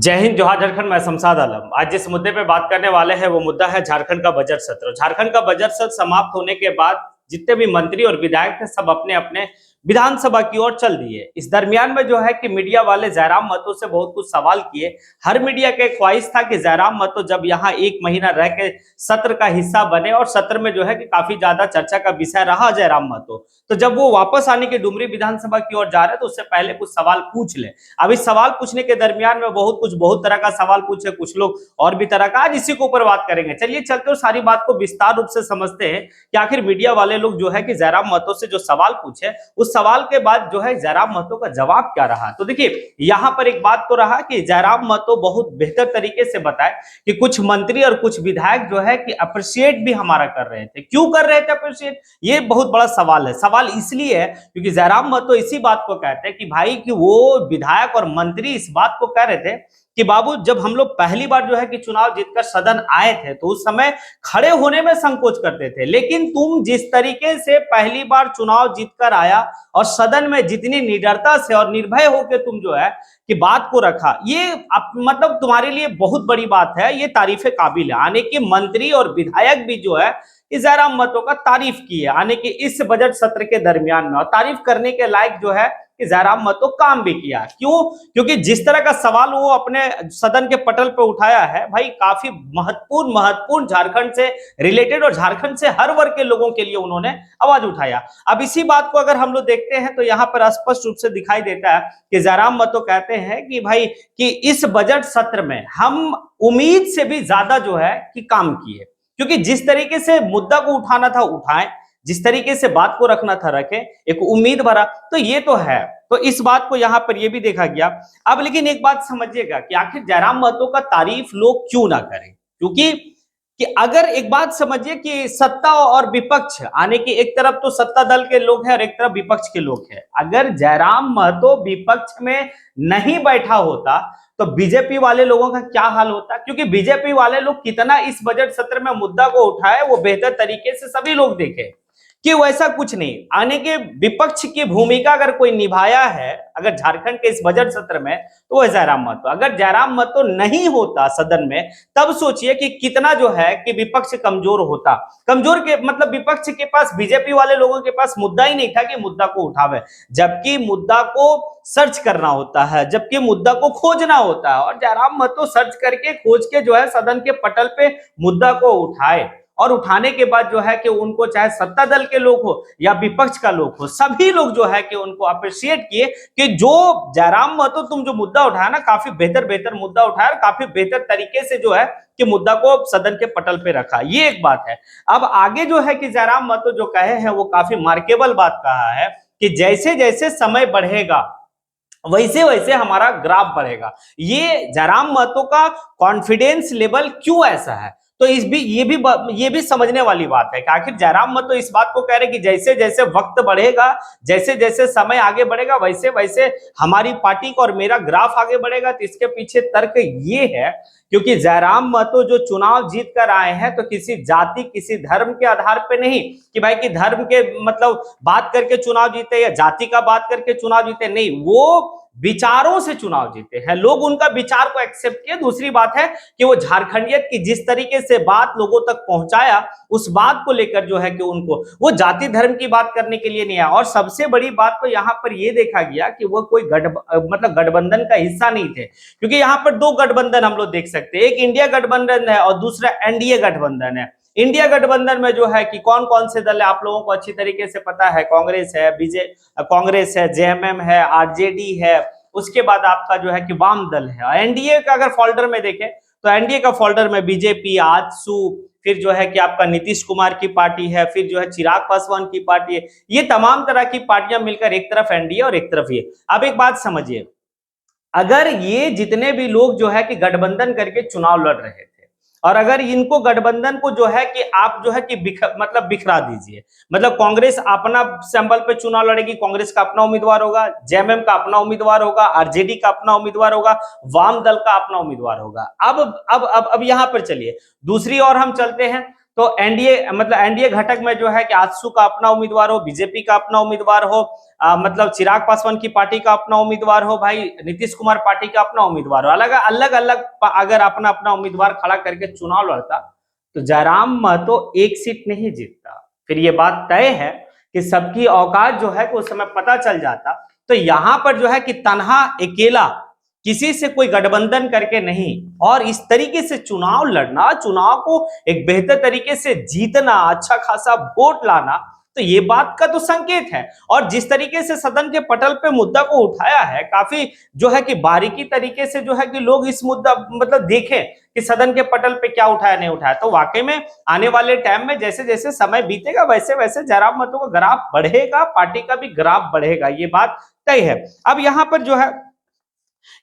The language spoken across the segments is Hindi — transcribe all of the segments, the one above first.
जय हिंद, जोहार झारखंड। मैं शमशाद आलम। आज जिस मुद्दे पे बात करने वाले हैं वो मुद्दा है झारखंड का बजट सत्र। झारखंड का बजट सत्र समाप्त होने के बाद जितने भी मंत्री और विधायक थे सब अपने अपने विधानसभा की ओर चल दिए। इस दरमियान में जो है कि मीडिया वाले जयराम महतो से बहुत कुछ सवाल किए। हर मीडिया का एक ख्वाहिश था कि जयराम महतो जब यहाँ एक महीना रह के सत्र का हिस्सा बने और सत्र में जो है कि काफी ज्यादा चर्चा का विषय रहा जयराम महतो, तो जब वो वापस आने के डुमरी विधानसभा की ओर जा रहे तो उससे पहले कुछ सवाल पूछ ले। अब इस सवाल पूछने के दरमियान में बहुत तरह का सवाल पूछे, कुछ लोग और भी तरह का। आज इसी के ऊपर बात करेंगे। चलिए चलते हो सारी बात को विस्तार रूप से समझते हैं कि आखिर मीडिया वाले लोग जो है कि जयराम महतो से जो सवाल पूछे उस सवाल के बाद जो है जयराम महतो का जवाब क्या रहा। तो देखिए यहां पर एक बात तो रहा कि जयराम महतो बहुत बेहतर तरीके से बताए कि कुछ मंत्री और कुछ विधायक जो है कि अप्रिशिएट भी हमारा कर रहे थे। क्यों कर रहे थे अप्रिशिएट, ये बहुत बड़ा सवाल है। सवाल इसलिए है क्योंकि जयराम महतो इसी बात को कहते हैं कि भाई कि वो विधायक और मंत्री इस बात को कह रहे थे कि बाबू जब हम लोग पहली बार जो है कि चुनाव जीतकर सदन आए थे तो उस समय खड़े होने में संकोच करते थे, लेकिन तुम जिस तरीके से पहली बार चुनाव जीतकर आया और सदन में जितनी निडरता से और निर्भय होकर तुम जो है कि बात को रखा, ये मतलब तुम्हारे लिए बहुत बड़ी बात है। ये तारीफे काबिल है। आने के मंत्री और विधायक भी जो है जयराम महतो का तारीफ की है आने के इस बजट सत्र के दरमियान में, और तारीफ करने के लायक जो है कि जयराम महतो काम भी किया। क्यों? क्योंकि जिस तरह का सवाल वो अपने सदन के पटल पे उठाया है भाई, काफी महत्वपूर्ण झारखंड से रिलेटेड और झारखंड से हर वर्ग के लोगों के लिए उन्होंने आवाज उठाया। अब इसी बात को अगर हम लोग देखते हैं तो यहाँ पर स्पष्ट रूप से दिखाई देता है कि जयराम महतो कहते हैं कि भाई कि इस बजट सत्र में हम उम्मीद से भी ज्यादा जो है कि काम किए, क्योंकि जिस तरीके से मुद्दा को उठाना था उठाएं, जिस तरीके से बात को रखना था रखें, एक उम्मीद भरा, तो ये तो है। तो इस बात को यहां पर ये भी देखा गया। अब लेकिन एक बात समझिएगा कि आखिर जयराम महतो का तारीफ लोग क्यों ना करें, क्योंकि कि अगर एक बात समझिए कि सत्ता और विपक्ष आने की, एक तरफ तो सत्ता दल के लोग हैं और एक तरफ विपक्ष के लोग हैं। अगर जयराम महतो विपक्ष में नहीं बैठा होता तो बीजेपी वाले लोगों का क्या हाल होता, क्योंकि बीजेपी वाले लोग कितना इस बजट सत्र में मुद्दा को उठाए वो बेहतर तरीके से सभी लोग देखे कि वैसा कुछ नहीं। आने के विपक्ष की भूमिका अगर कोई निभाया है अगर झारखंड के इस बजट सत्र में तो वह जयराम महतो। अगर जयराम महतो नहीं होता सदन में तब सोचिए कि कितना जो है कि विपक्ष कमजोर होता। कमजोर के मतलब विपक्ष के पास, बीजेपी वाले लोगों के पास मुद्दा ही नहीं था कि मुद्दा को उठावे, जबकि मुद्दा को सर्च करना होता है, जबकि मुद्दा को खोजना होता है। और जयराम महतो सर्च करके खोज के जो है सदन के पटल पे मुद्दा को उठाए, और उठाने के बाद जो है कि उनको चाहे सत्ता दल के लोग हो या विपक्ष का लोग हो, सभी लोग जो है कि उनको अप्रिशिएट किए कि जो जयराम महतो तुम जो मुद्दा उठाया ना, काफी बेहतर मुद्दा उठाया, काफी बेहतर तरीके से जो है कि मुद्दा को सदन के पटल पे रखा। ये एक बात है। अब आगे जो है कि जयराम महतो जो कहे हैं वो काफी मार्केबल बात कहा है कि जैसे जैसे समय बढ़ेगा वैसे वैसे हमारा ग्राफ बढ़ेगा। ये जयराम महतो का कॉन्फिडेंस लेवल क्यों ऐसा है, तो ये भी समझने वाली बात है कि आखिर जयराम महतो इस बात को कह रहे हैं कि जैसे जैसे वक्त बढ़ेगा, जैसे जैसे समय आगे बढ़ेगा वैसे वैसे हमारी पार्टी का और मेरा ग्राफ आगे बढ़ेगा। तो इसके पीछे तर्क ये है क्योंकि जयराम महतो जो चुनाव जीत कर आए हैं तो किसी जाति किसी धर्म के आधार पे नहीं कि भाई कि धर्म के मतलब बात करके चुनाव जीते या जाति का बात करके चुनाव जीते, नहीं, वो विचारों से चुनाव जीते हैं। लोग उनका विचार को एक्सेप्ट किए। दूसरी बात है कि वो झारखंडियत की जिस तरीके से बात लोगों तक पहुंचाया उस बात को लेकर जो है कि उनको वो जाति धर्म की बात करने के लिए नहीं आया। और सबसे बड़ी बात तो यहाँ पर यह देखा गया कि वो कोई गठबंधन का हिस्सा नहीं थे, क्योंकि यहाँ पर दो गठबंधन हम लोग देख सकते हैं। एक इंडिया गठबंधन है और दूसरा एनडीए गठबंधन है। इंडिया गठबंधन में जो है कि कौन कौन से दल है आप लोगों को अच्छी तरीके से पता है। कांग्रेस है, जेएमएम है, आरजेडी है, उसके बाद आपका जो है कि वाम दल है। एनडीए का अगर फोल्डर में देखें तो एनडीए का फोल्डर में बीजेपी, आजसू, फिर जो है कि आपका नीतीश कुमार की पार्टी है, फिर जो है चिराग पासवान की पार्टी है। ये तमाम तरह की पार्टियां मिलकर एक तरफ एनडीए और एक तरफ ये। अब एक बात समझिए, अगर ये जितने भी लोग जो है कि गठबंधन करके चुनाव लड़ रहे थे और अगर इनको गठबंधन को जो है कि आप जो है कि बिखरा दीजिए, मतलब कांग्रेस अपना सैंपल पे चुनाव लड़ेगी, कांग्रेस का अपना उम्मीदवार होगा, जेएमएम का अपना उम्मीदवार होगा, आरजेडी का अपना उम्मीदवार होगा, वाम दल का अपना उम्मीदवार होगा। अब यहां पर चलिए दूसरी ओर हम चलते हैं तो एनडीए मतलब एनडीए घटक में जो है कि आजसू का अपना उम्मीदवार हो, बीजेपी का अपना उम्मीदवार हो, मतलब चिराग पासवान की पार्टी का अपना उम्मीदवार हो, भाई नीतीश कुमार पार्टी का अपना उम्मीदवार हो, अलग अलग अलग अगर अपना अपना उम्मीदवार खड़ा करके चुनाव लड़ता तो जयराम महतो एक सीट नहीं जीतता। फिर ये बात तय है कि सबकी औकात जो है कि उस समय पता चल जाता। तो यहां पर जो है कि तनहा अकेला किसी से कोई गठबंधन करके नहीं, और इस तरीके से चुनाव लड़ना, चुनाव को एक बेहतर तरीके से जीतना, अच्छा खासा वोट लाना, तो ये बात का तो संकेत है। और जिस तरीके से सदन के पटल पे मुद्दा को उठाया है, काफी जो है कि बारीकी तरीके से जो है कि लोग इस मुद्दा मतलब देखें कि सदन के पटल पे क्या उठाया नहीं उठाया, तो वाकई में आने वाले टाइम में जैसे जैसे समय बीतेगा वैसे वैसे जयराम महतो का ग्राफ बढ़ेगा, पार्टी का भी ग्राफ बढ़ेगा, ये बात तय है। अब यहां पर जो है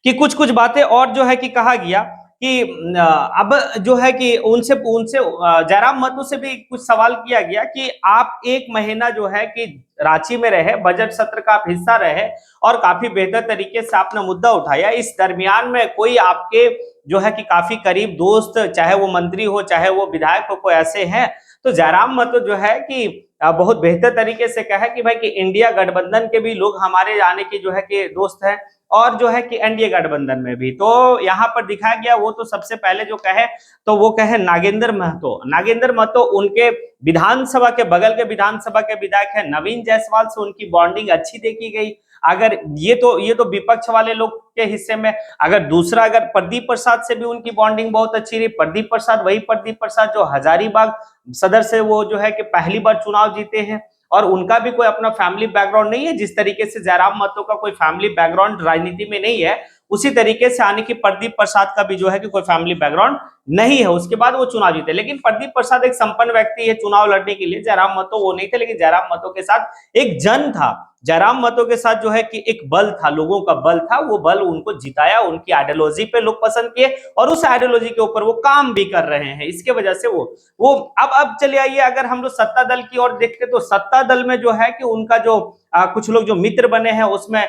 कि कुछ कुछ बातें और जो है कि कहा गया कि अब जो है कि उनसे उनसे जयराम महतो से भी कुछ सवाल किया गया कि आप एक महीना जो है कि रांची में रहे, बजट सत्र का आप हिस्सा रहे और काफी बेहतर तरीके से आपने मुद्दा उठाया, इस दरमियान में कोई आपके जो है कि काफी करीब दोस्त, चाहे वो मंत्री हो चाहे वो विधायक हो, कोई ऐसे हैं? तो जयराम महतो जो है कि बहुत बेहतर तरीके से कहा कि भाई कि इंडिया गठबंधन के भी लोग हमारे आने की जो है कि दोस्त है, और जो है कि एनडीए गठबंधन में भी। तो यहाँ पर दिखाया गया, वो तो सबसे पहले जो कहे तो वो कहे नागेंद्र महतो। नागेंद्र महतो उनके विधानसभा के बगल के विधानसभा के विधायक है, नवीन जायसवाल से उनकी बॉन्डिंग अच्छी देखी गई। अगर ये तो विपक्ष वाले लोग के हिस्से में, अगर दूसरा अगर प्रदीप प्रसाद से भी उनकी बॉन्डिंग बहुत अच्छी रही। प्रदीप प्रसाद, वही प्रदीप प्रसाद जो हजारीबाग सदर से वो जो है कि पहली बार चुनाव जीते हैं, और उनका भी कोई अपना फैमिली बैकग्राउंड नहीं है, जिस तरीके से जयराम महतो का कोई फैमिली बैकग्राउंड राजनीति में नहीं है, उसी तरीके से आने की प्रदीप प्रसाद का भी जो है कि कोई फैमिली बैकग्राउंड नहीं है। उसके बाद वो चुनाव जीते, लेकिन प्रदीप प्रसाद एक संपन्न व्यक्ति है चुनाव लड़ने के लिए, जयराम महतो वो नहीं थे। लेकिन जयराम महतो के साथ एक जन था, जयराम महतो के साथ जो है कि एक बल था, लोगों का बल था, वो बल उनको जिताया, उनकी आइडियोलॉजी पे लोग पसंद किए और उस आइडियोलॉजी के ऊपर वो काम भी कर रहे हैं। इसके वजह से वो अब चले आइए, अगर हम लोग सत्ता दल की ओर देखते तो सत्ता दल में जो है कि उनका जो कुछ लोग जो मित्र बने हैं, उसमें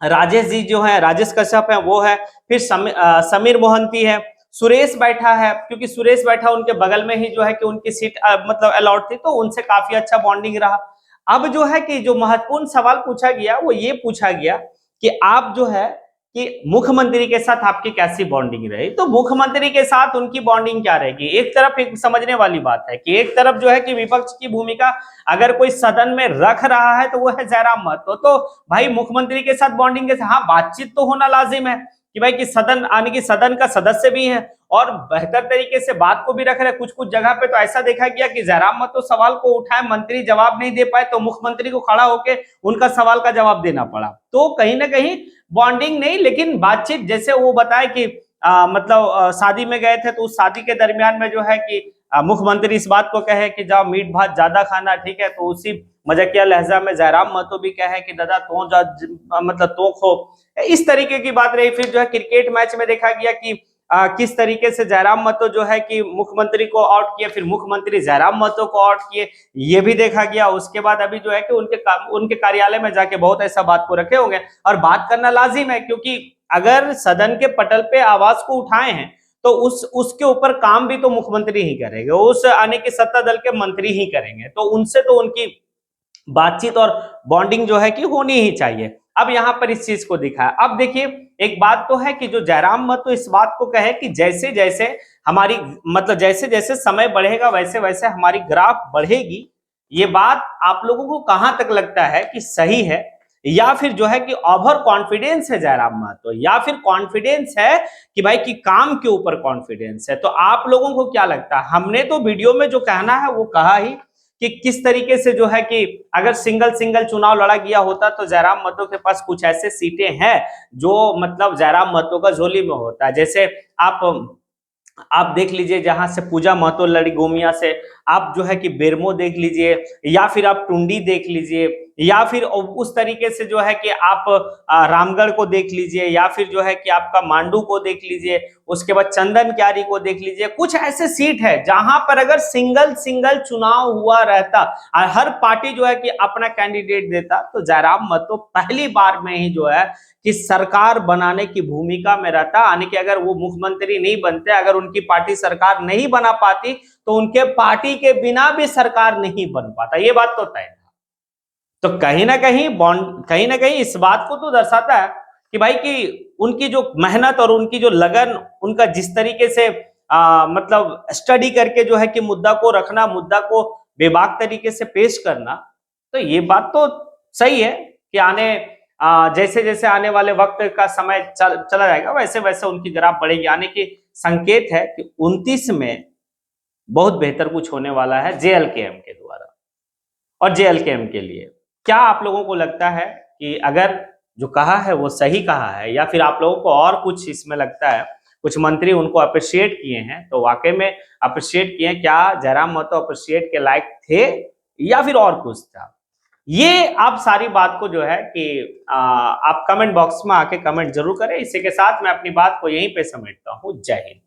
राजेश जी जो है, राजेश कश्यप है वो है, फिर समीर मोहंती है, सुरेश बैठा है, क्योंकि सुरेश बैठा उनके बगल में ही जो है कि उनकी सीट मतलब अलॉट थी, तो उनसे काफी अच्छा बॉन्डिंग रहा। अब जो है कि जो महत्वपूर्ण सवाल पूछा गया वो ये पूछा गया कि आप जो है कि मुख्यमंत्री के साथ आपकी कैसी बॉन्डिंग रही। तो मुख्यमंत्री के साथ उनकी बॉन्डिंग क्या रहेगी? एक तरफ एक समझने वाली बात है कि एक तरफ जो है कि विपक्ष की भूमिका अगर कोई सदन में रख रहा है तो वो है जयराम महतो। तो भाई मुख्यमंत्री के साथ बॉन्डिंग के, हाँ बातचीत तो होना लाजिम है कि भाई कि सदन आने की, सदन का सदस्य भी है और बेहतर तरीके से बात को भी रख रहे हैं। कुछ कुछ जगह पे तो ऐसा देखा गया कि जयराम महतो सवाल को उठाए, मंत्री जवाब नहीं दे पाए, तो मुख्यमंत्री को खड़ा होकर उनका सवाल का जवाब देना पड़ा। तो कहीं ना कहीं बॉन्डिंग नहीं, लेकिन बातचीत, जैसे वो बताए कि मतलब शादी में गए थे तो उस शादी के दरमियान में जो है कि मुख्यमंत्री इस बात को कहे कि जाओ मीट भात ज्यादा खाना, ठीक है, तो उसी मजाकिया लहजा में जयराम महतो भी कहे कि दादा तो मतलब तो खो, इस तरीके की बात रही। फिर जो है क्रिकेट मैच में देखा गया कि किस तरीके से जयराम महतो जो है कि मुख्यमंत्री को आउट किए, फिर मुख्यमंत्री जयराम महतो को आउट किए, ये भी देखा गया। उसके बाद अभी जो है कि उनके कार्यालय में जाके बहुत ऐसा बात को रखे होंगे, और बात करना लाजिम है, क्योंकि अगर सदन के पटल पे आवाज को उठाए हैं तो उसके ऊपर काम भी तो मुख्यमंत्री ही करेंगे, उस आने की सत्ता दल के मंत्री ही करेंगे, तो उनसे तो उनकी बातचीत और बॉन्डिंग जो है कि होनी ही चाहिए। अब यहां पर इस चीज को दिखा है। अब देखिए, एक बात तो है कि जो जयराम महतो इस बात को कहे कि जैसे जैसे हमारी मतलब जैसे जैसे समय बढ़ेगा वैसे वैसे हमारी ग्राफ बढ़ेगी, ये बात आप लोगों को कहां तक लगता है कि सही है, या फिर जो है कि ओवर कॉन्फिडेंस है जयराम महतो, या फिर कॉन्फिडेंस है कि भाई कि काम के ऊपर कॉन्फिडेंस है? तो आप लोगों को क्या लगता है? हमने तो वीडियो में जो कहना है वो कहा ही कि किस तरीके से जो है कि अगर सिंगल चुनाव लड़ा गया होता तो जयराम महतो के पास कुछ ऐसे सीटें हैं जो मतलब जयराम महतो का झोली में होता है। जैसे आप देख लीजिए, जहां से पूजा महतो लड़ी गोमिया से, आप जो है कि बेरमो देख लीजिए, या फिर आप टुंडी देख लीजिए, या फिर उस तरीके से जो है कि आप रामगढ़ को देख लीजिए, या फिर जो है कि आपका मांडू को देख लीजिए, उसके बाद चंदन क्यारी को देख लीजिए। कुछ ऐसे सीट है जहां पर अगर सिंगल चुनाव हुआ रहता और हर पार्टी जो है कि अपना कैंडिडेट देता, तो जयराम महतो पहली बार में ही जो है कि सरकार बनाने की भूमिका में रहता। यानी कि अगर वो मुख्यमंत्री नहीं बनते, अगर उनकी पार्टी सरकार नहीं बना पाती, तो उनके पार्टी के बिना भी सरकार नहीं बन पाता, ये बात तो तय है। तो कहीं ना कहीं बॉन्ड, कहीं ना कहीं इस बात को तो दर्शाता है कि भाई कि उनकी जो मेहनत और उनकी जो लगन, उनका जिस तरीके से मतलब स्टडी करके जो है कि मुद्दा को रखना, मुद्दा को बेबाक तरीके से पेश करना, तो ये बात तो सही है कि जैसे जैसे आने वाले वक्त का समय चला जाएगा वैसे वैसे उनकी ग्राफ बढ़ेगी। आने की संकेत है कि 29 में बहुत बेहतर कुछ होने वाला है जेएलकेएम के द्वारा और जेएलकेएम के लिए। क्या आप लोगों को लगता है कि अगर जो कहा है वो सही कहा है, या फिर आप लोगों को और कुछ इसमें लगता है, कुछ मंत्री उनको अप्रिशिएट किए हैं तो वाकई में अप्रिशिएट किए, क्या जयराम महतो अप्रिशिएट के लायक थे या फिर और कुछ था? ये आप सारी बात को जो है कि आप कमेंट बॉक्स में आके कमेंट जरूर करें। इसी के साथ मैं अपनी बात को यहीं पे समेटता हूं। जय हिंद।